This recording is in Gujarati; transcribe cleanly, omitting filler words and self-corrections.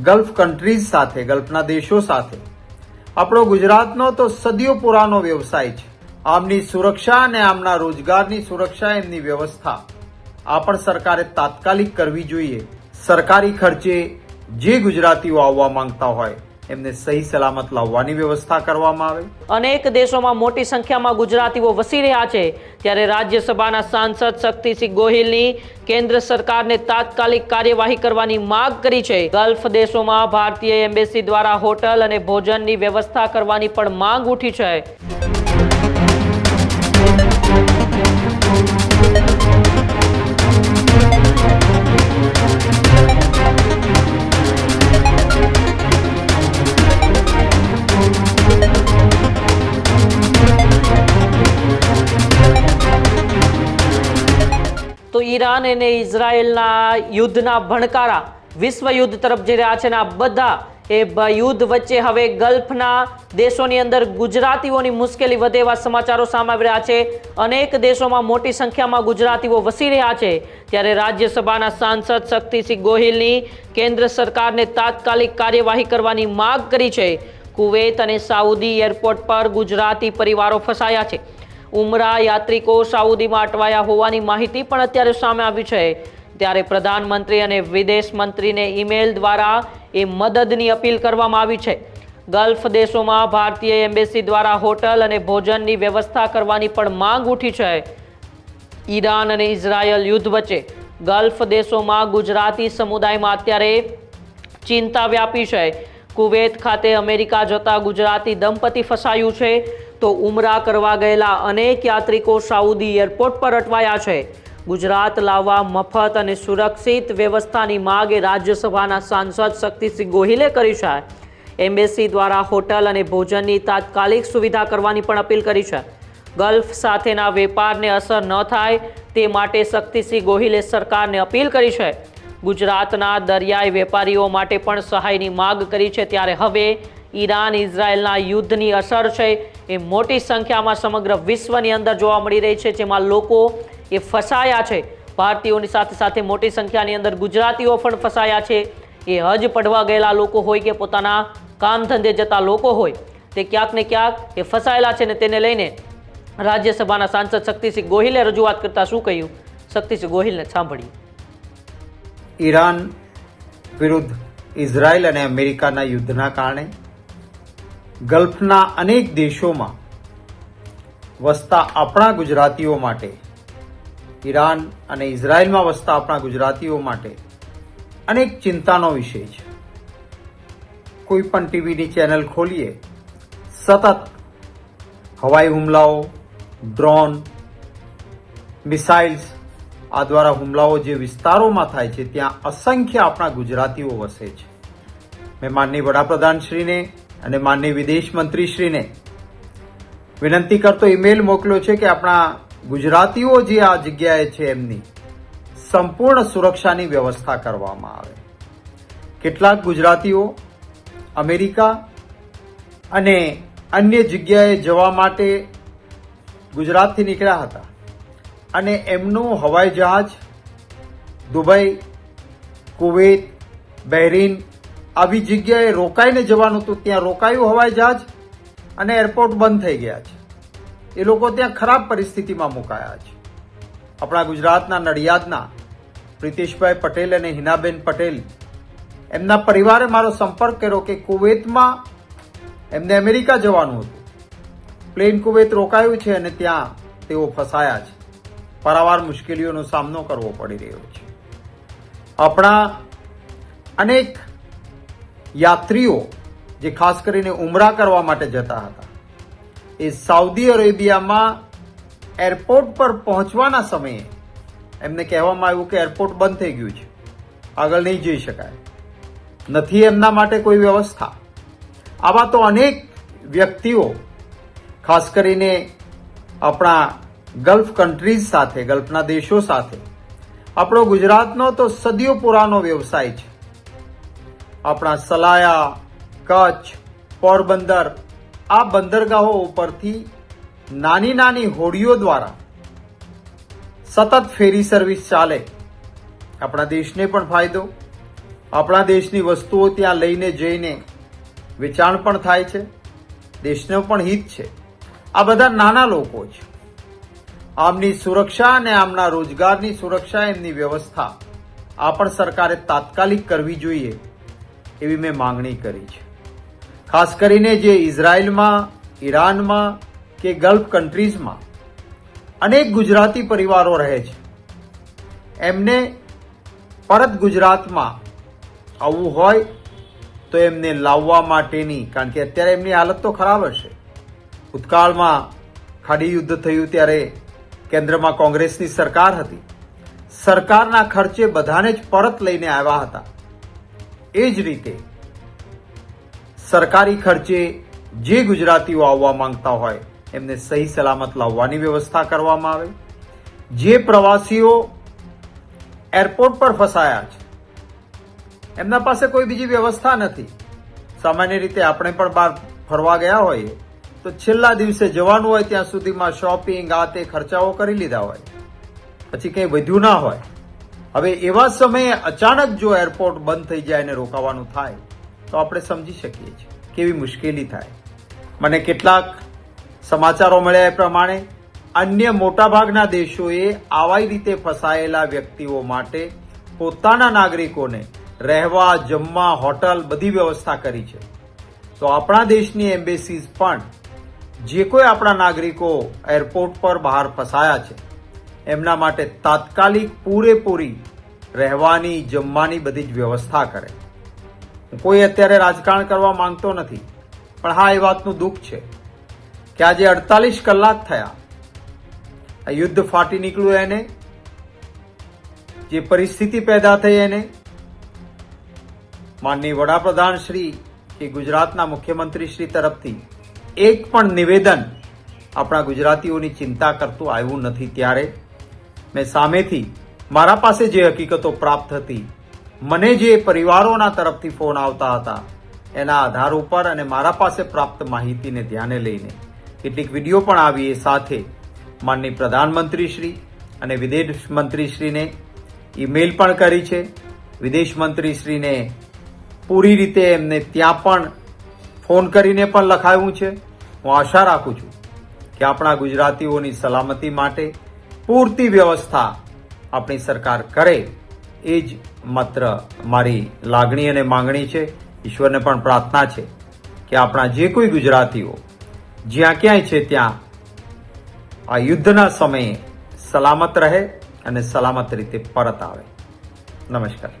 ગલ્ફ કન્ટ્રીઝ સાથે, ગલ્ફના દેશો સાથે આપણો ગુજરાતનો તો સદીઓ પુરાનો વ્યવસાય છે. આમની સુરક્ષા અને આમના રોજગારની સુરક્ષા, એમની વ્યવસ્થા આ પણ સરકારે તાત્કાલિક કરવી જોઈએ. સરકારી ખર્ચે જે ગુજરાતીઓ આવવા માંગતા હોય એમને સહી સલામત લાવવાની વ્યવસ્થા કરવામાં આવે. અનેક દેશોમાં મોટી સંખ્યામાં ગુજરાતીઓ વસી રહ્યા છે, ત્યારે રાજ્યસભાના સાંસદ શક્તિસિંહ ગોહિલની કેન્દ્ર સરકારને તાત્કાલિક કાર્યવાહી કરવાની માંગ કરી છે. ગલ્ફ દેશોમાં ભારતીય એમ્બેસી દ્વારા હોટલ અને ભોજનની વ્યવસ્થા કરવાની પણ માંગ ઉઠી છે. તો ઈરાન અને ઇઝરાયેલના યુદ્ધના ભણકારા વિશ્વ યુદ્ધ તરફ જઈ રહ્યા છે અને આ બધા યુદ્ધ વચ્ચે હવે ગલ્ફના દેશોની અંદર ગુજરાતીઓની મુશ્કેલી વધે એવા સમાચારો સામે આવી રહ્યા છે. અનેક દેશોમાં મોટી સંખ્યામાં ગુજરાતીઓ વસી રહ્યા છે, ત્યારે રાજ્યસભાના સાંસદ શક્તિસિંહ ગોહિલની કેન્દ્ર સરકારને તાત્કાલિક કાર્યવાહી કરવાની માંગ કરી છે. કુવૈત અને સાઉદી એરપોર્ટ પર ગુજરાતી પરિવારો ફસાયા છે. ઉમરા યાત્રિકો સાઉદીમાં અટવાયા હોવાની માહિતી પણ અત્યારે સામે આવી છે. ત્યારે પ્રધાનમંત્રી અને વિદેશ મંત્રીને ઈમેલ દ્વારા એ મદદની અપીલ કરવામાં આવી છે. ગલ્ફ દેશોમાં ભારતીય એમ્બેસી દ્વારા હોટલ અને ભોજનની વ્યવસ્થા કરવાની પણ માંગ ઉઠી છે. ઈરાન અને ઇઝરાયલ યુદ્ધ વચ્ચે ગલ્ફ દેશોમાં ગુજરાતી સમુદાયમાં અત્યારે ચિંતા વ્યાપી છે. કુવૈત ખાતે અમેરિકા જતા ગુજરાતી દંપતી ફસાયું છે, તો ઉમરા કરવા ગયેલા અનેક યાત્રિકો સાઉદી એરપોર્ટ પર અટવાયા છે. ગુજરાત લાવવા મફત અને સુરક્ષિત વ્યવસ્થાની માંગ રાજ્યસભાના સાંસદ શક્તિસિંહ ગોહિલે કરી છે. એમ્બેસી દ્વારા હોટલ અને ભોજનની તાત્કાલિક સુવિધા કરવાની પણ અપીલ કરી છે. ગલ્ફ સાથેના વેપારને અસર ન થાય તે માટે શક્તિસિંહ ગોહિલે સરકારને અપીલ કરી છે. ગુજરાતના દરિયાઈ વેપારીઓ માટે પણ સહાયની માંગ કરી છે. ત્યારે હવે ઈરાન ઇઝરાયલના યુદ્ધની અસર છે એ મોટી સંખ્યામાં સમગ્ર વિશ્વની અંદર જોવા મળી રહી છે, જેમાં લોકો એ ફસાયા છે. ભારતીયોની સાથે સાથે મોટી સંખ્યાની અંદર ગુજરાતીઓ પણ ફસાયા છે. એ હજ પડવા ગયેલા લોકો હોય કે પોતાના કામ ધંધે જતા લોકો હોય, તે ક્યાંક ને ક્યાંક એ ફસાયેલા છે ને તેને લઈને રાજ્યસભાના સાંસદ શક્તિસિંહ ગોહિલે રજૂઆત કરતા શું કહ્યું, શક્તિસિંહ ગોહિલને સાંભળ્યું. ઈરાન વિરુદ્ધ ઇઝરાયલ અને અમેરિકાના યુદ્ધના કારણે ગલ્ફના અનેક દેશોમાં વસતા આપણા ગુજરાતીઓ માટે, ઈરાન અને ઇઝરાયલમાં વસતા આપણા ગુજરાતીઓ માટે અનેક ચિંતાનો વિષય છે. કોઈ પણ ટીવીની ચેનલ ખોલીએ, સતત હવાઈ હુમલાઓ, ડ્રોન, મિસાઇલ્સ આ દ્વારા હુમલાઓ જે વિસ્તારોમાં થાય છે ત્યાં અસંખ્ય આપણા ગુજરાતીઓ વસે છે. મેં માનનીય વડાપ્રધાનશ્રીને અને માનનીય વિદેશ મંત્રીશ્રીને વિનંતી કરતો ઈમેલ મોકલ્યો છે કે આપણા ગુજરાતીઓ જે આ જગ્યાએ છે એમની સંપૂર્ણ સુરક્ષાની વ્યવસ્થા કરવામાં આવે. કેટલાક ગુજરાતીઓ અમેરિકા અને અન્ય જગ્યાએ જવા માટે ગુજરાતથી નીકળ્યા હતા અને એમનું હવાઈ જહાજ દુબઈ, કુવૈત, બહેરીન આવી જગ્યાએ રોકાઈને જવાનું હતું. ત્યાં રોકાયું હવાઈ જહાજ અને એરપોર્ટ બંધ થઈ ગયા છે. એ લોકો ત્યાં ખરાબ પરિસ્થિતિમાં મુકાયા છે. આપણા ગુજરાતના નડિયાદના પ્રિતેશભાઈ પટેલ અને હિનાબેન પટેલ, એમના પરિવારે મારો સંપર્ક કર્યો કે કુવૈતમાં એમને અમેરિકા જવાનું હતું, પ્લેન કુવૈત રોકાયું છે અને ત્યાં તેઓ ફસાયા છે. પારાવાર મુશ્કેલીઓનો સામનો કરવો પડી રહ્યો છે. આપણા અનેક યાત્રીઓ જે ખાસ કરીને ઉમરા કરવા માટે જતા હતા, એ સાઉદી અરેબિયામાં એરપોર્ટ પર પહોંચવાના સમયે એમને કહેવામાં આવ્યું કે એરપોર્ટ બંધ થઈ ગયું છે, આગળ નહીં જઈ શકાય, નથી એમના માટે કોઈ વ્યવસ્થા. આવા તો અનેક વ્યક્તિઓ ખાસ કરીને આપણા ગલ્ફ કન્ટ્રીઝ સાથે, ગલ્ફના દેશો સાથે આપણો ગુજરાતનો તો સદીઓ પુરાનો વ્યવસાય છે. આપણા સલાયા, કચ્છ, પોરબંદર આ બંદરગાહો ઉપરથી નાની નાની હોડીઓ દ્વારા સતત ફેરી સર્વિસ ચાલે. આપણા દેશને પણ ફાયદો, આપણા દેશની વસ્તુઓ ત્યાં લઈને જઈને વેચાણ પણ થાય છે, દેશનું પણ હિત છે. આ બધા નાના લોકો છે. આમની સુરક્ષા અને આમના રોજગારની સુરક્ષા, એમની વ્યવસ્થા આ પણ સરકારે તાત્કાલિક કરવી જોઈએ એવી મેં માંગણી કરી છે. ખાસ કરીને જે ઇઝરાયલમાં, ઈરાનમાં કે ગલ્ફ કન્ટ્રીઝમાં અનેક ગુજરાતી પરિવારો રહે છે, એમને પરત ગુજરાતમાં આવવું હોય તો એમને લાવવા માટેની, કારણ કે અત્યારે એમની હાલત તો ખરાબ હશે. ભૂતકાળમાં ખાડી યુદ્ધ થયું ત્યારે કેન્દ્રમાં કોંગ્રેસની સરકાર હતી. સરકારના ખર્ચે બધાને જ પરત લઈને આવ્યા હતા. એ જ રીતે સરકારી ખર્ચે જે ગુજરાતીઓ આવવા માંગતા હોય એમને સહી સલામત લાવવાની વ્યવસ્થા કરવામાં આવે. જે પ્રવાસીઓ એરપોર્ટ પર ફસાયા છે, એમના પાસે કોઈ બીજી વ્યવસ્થા નથી. સામાન્ય રીતે આપણે પણ બહાર ફરવા ગયા હોઈએ તો છેલ્લા દિવસે જવાનું હોય ત્યાં સુધીમાં શોપિંગ આ તે ખર્ચાઓ કરી લીધા હોય, પછી કંઈ વધ્યું ના હોય. હવે એવા સમયે અચાનક જો એરપોર્ટ બંધ થઈ જાય અને રોકાવાનું થાય તો આપણે સમજી શકીએ છીએ કેવી મુશ્કેલી થાય. મને કેટલાક સમાચારો મળ્યા એ પ્રમાણે અન્ય મોટાભાગના દેશોએ આવા રીતે ફસાયેલા વ્યક્તિઓ માટે પોતાના નાગરિકોને રહેવા, જમવા, હોટલ બધી વ્યવસ્થા કરી છે. તો આપણા દેશની એમ્બેસીઝ પણ જે કોઈ આપણા નાગરિકો એરપોર્ટ પર બહાર ફસાયા છે એમના માટે તાત્કાલિક પૂરેપૂરી રહેવાની, જમવાની બધી જ વ્યવસ્થા કરે. કોઈ અત્યારે રાજકારણ કરવા માંગતો નથી, પણ હા, એ વાતનું દુઃખ છે કે આજે 48 કલાક થયા આ યુદ્ધ ફાટી નીકળ્યું, એને જે પરિસ્થિતિ પેદા થઈ એને માનનીય વડાપ્રધાન શ્રી કે ગુજરાતના મુખ્યમંત્રી શ્રી તરફથી એક પણ નિવેદન આપણા ગુજરાતીઓની ચિંતા કરતું આવ્યું નથી. ત્યારે મેં સામેથી મારા પાસે જે હકીકતો પ્રાપ્ત હતી, મને જે પરિવારોના તરફથી ફોન આવતા હતા એના આધાર ઉપર અને મારા પાસે પ્રાપ્ત માહિતીને ધ્યાને લઈને કેટલીક વિડીયો પણ આવી. એ સાથે માનનીય પ્રધાનમંત્રી શ્રી અને વિદેશ મંત્રીશ્રીને ઈમેલ પણ કરી છે. વિદેશ મંત્રીશ્રીને પૂરી રીતે એમને ત્યાં પણ ફોન કરીને પણ લખાયું છે. હું આશા રાખું છું કે આપણા ગુજરાતીઓની સલામતી માટે પૂરતી વ્યવસ્થા આપણી સરકાર કરે, એ જ માત્ર મારી લાગણી અને માંગણી છે. ઈશ્વરને પણ પ્રાર્થના છે કે આપણા જે કોઈ ગુજરાતીઓ જ્યાં ક્યાંય છે ત્યાં આ યુદ્ધના સમયે સલામત રહે અને સલામત રીતે પરત આવે. નમસ્કાર.